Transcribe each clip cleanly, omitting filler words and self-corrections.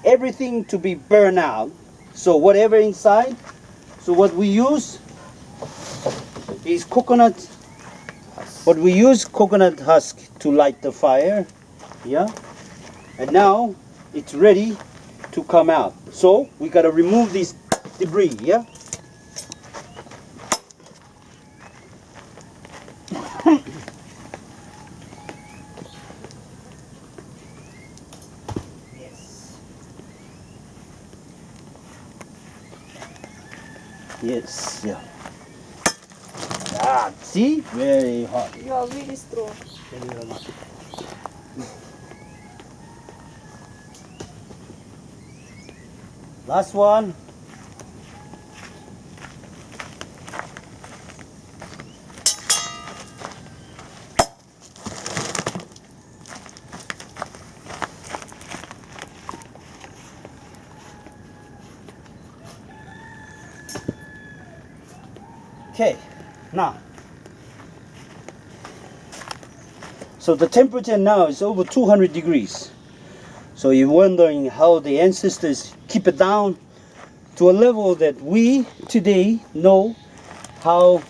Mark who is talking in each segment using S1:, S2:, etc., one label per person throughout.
S1: everything to be burned out. So whatever inside, so what we use is coconut. But we use coconut husk to light the fire. Yeah. And now it's ready to come out. So we gotta remove this debris. Yeah. Yes, yeah. Ah, see? Very hot.
S2: You are really strong.
S1: Thank you very much. Last one. Okay, now, so the temperature now is over 200 degrees. So you're wondering how the ancestors keep it down to a level that we today know how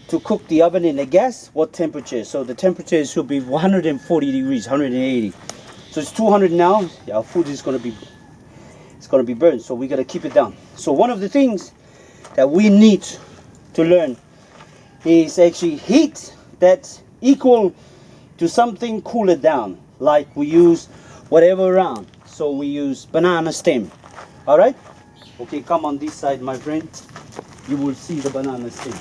S1: to cook the oven in the gas, what temperature. So the temperature should be 140 degrees, 180. So it's 200 now. Our food is going to be burned. So we got to keep it down. So one of the things that we need to learn is actually heat that's equal to something cool it down, like we use whatever around. So we use banana stem. All right, okay, come on this side, my friend. You will see the banana stem.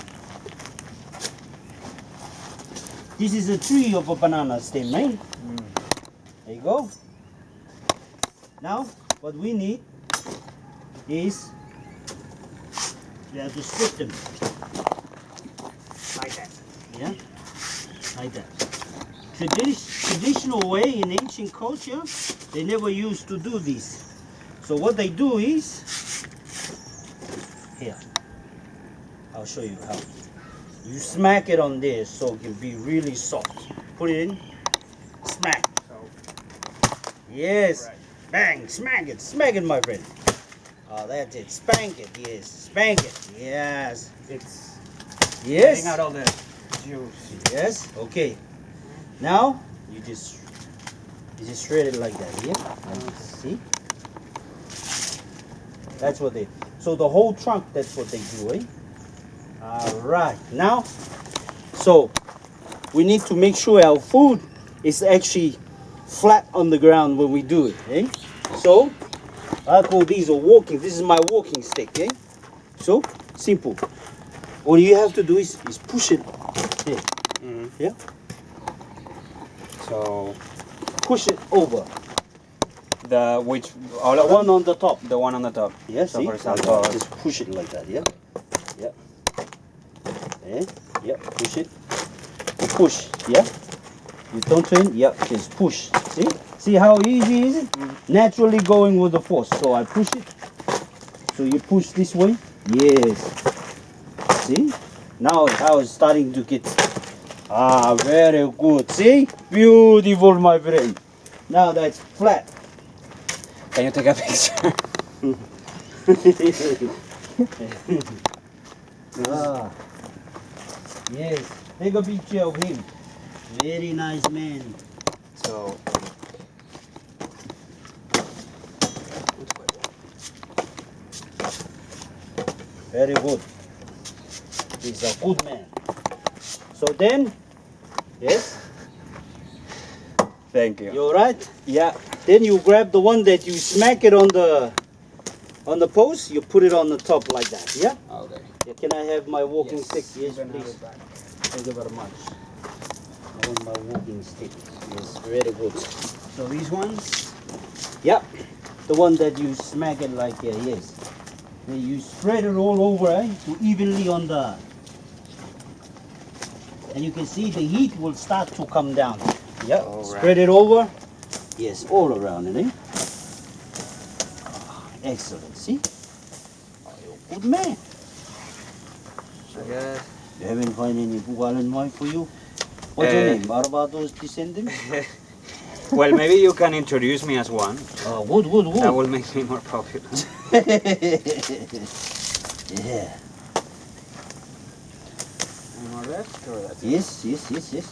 S1: This is a tree of a banana stem, right? There you go. Now what we need is we have to split them like that. Yeah, like that. Traditional way in ancient culture, they never used to do this. So what they do is, here, I'll show you how. You smack it on there so it can be really soft. Put it in, smack. Yes, bang, smack it, my friend. Oh, that's it. Spank it, yes. Spank it, yes.
S3: It's
S1: Yes.
S3: getting out all the juice.
S1: Yes. Okay. Now you just shred it like that. Yeah. See. That's what they. So the whole trunk. That's what they do. Eh. All right. Now, so we need to make sure our food is actually flat on the ground when we do it. Eh. So I call these a walking. This is my walking stick. Eh. So simple. All you have to do is push it. There. Yeah.
S3: So
S1: Push it over.
S3: the which all
S1: The
S3: of
S1: one
S3: them?
S1: on the top.
S3: The one on the top.
S1: Yeah,
S3: So
S1: see?
S3: for
S1: Like
S3: example,
S1: that. Just push it like that, yeah? Yeah. Yeah, push it. You push, yeah? You don't turn, yeah, just push. See? See how easy is it? Naturally going with the force. So I push it. So you push this way. Yes. See? Now it's starting to get very good. See? Beautiful, my friend. Now that's flat.
S3: can you take a picture?
S1: Yes. Take a picture of him. Very nice man.
S3: So
S1: Very good. He's a good man. So then, yes,
S3: thank you.
S1: you alright?
S3: Yeah.
S1: Then you grab the one that you smack it on the post, you put it on the top like that, yeah?
S3: Okay.
S1: Yeah, can I have my walking
S3: Yes,
S1: stick?
S3: you
S1: Yes,
S3: can have
S1: please.
S3: it back.
S1: Thank you very much. I want my walking stick. Yes, very good. So these ones? Yeah, the one that you smack it like yes. Then you spread it all over to evenly on the, and you can see the heat will start to come down. Yeah,
S3: All right.
S1: spread it over. Yes, all around it. Eh? Excellent. See? Oh, you're a good man.
S3: I guess.
S1: You haven't found any Bugalan wife for you? What's your name? Barbados descendant?
S3: Well, maybe you can introduce me as one.
S1: Oh, good, good, good.
S3: That will make me more popular.
S1: Yeah.
S3: Any more left, or that's it?
S1: Yes, yes, yes, yes.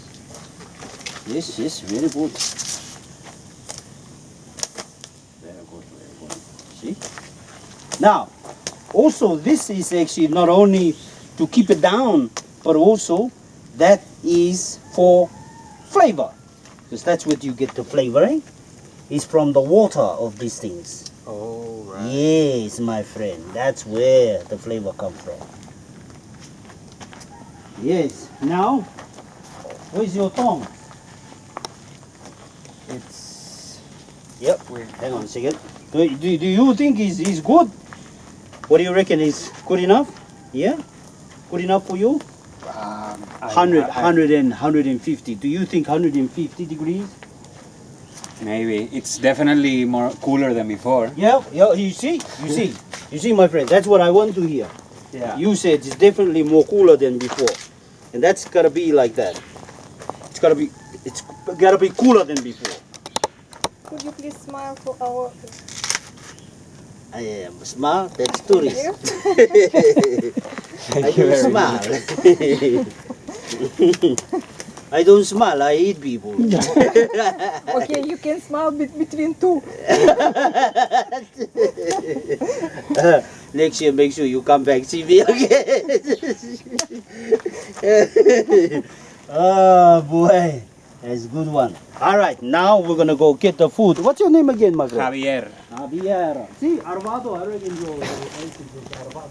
S1: Yes, yes, very good. Very good, very good. See? Now, also this is actually not only to keep it down, but also that is for flavor. Because that's what you get the flavoring. Is from the water of these things.
S3: Oh, right.
S1: Yes, my friend. That's where the flavor comes from. Yes. Now, where's your tongue?
S3: It's
S1: Yep.
S3: weird.
S1: Hang on a second. Do you think he's good? What do you reckon? Is good enough? Yeah? Good enough for you? 150. Do you think 150 degrees?
S3: Maybe. It's definitely more cooler than before.
S1: Yeah, yeah, you see, my friend, that's what I want to hear.
S3: Yeah.
S1: You said it's definitely more cooler than before. And that's gotta be like that. It's gotta be cooler than before.
S2: Could you please smile for our
S1: I am smile, that's tourist.
S2: here?
S1: I don't smile. I don't smile, I eat people.
S2: Okay, you can smile between two.
S1: Next year, make sure you come back, see me again. Oh boy, that's a good one. All right, now we're gonna go get the food. What's your name again, my friend?
S3: Javier.
S1: Javier. See, Arvado, I reckon you're Arvado.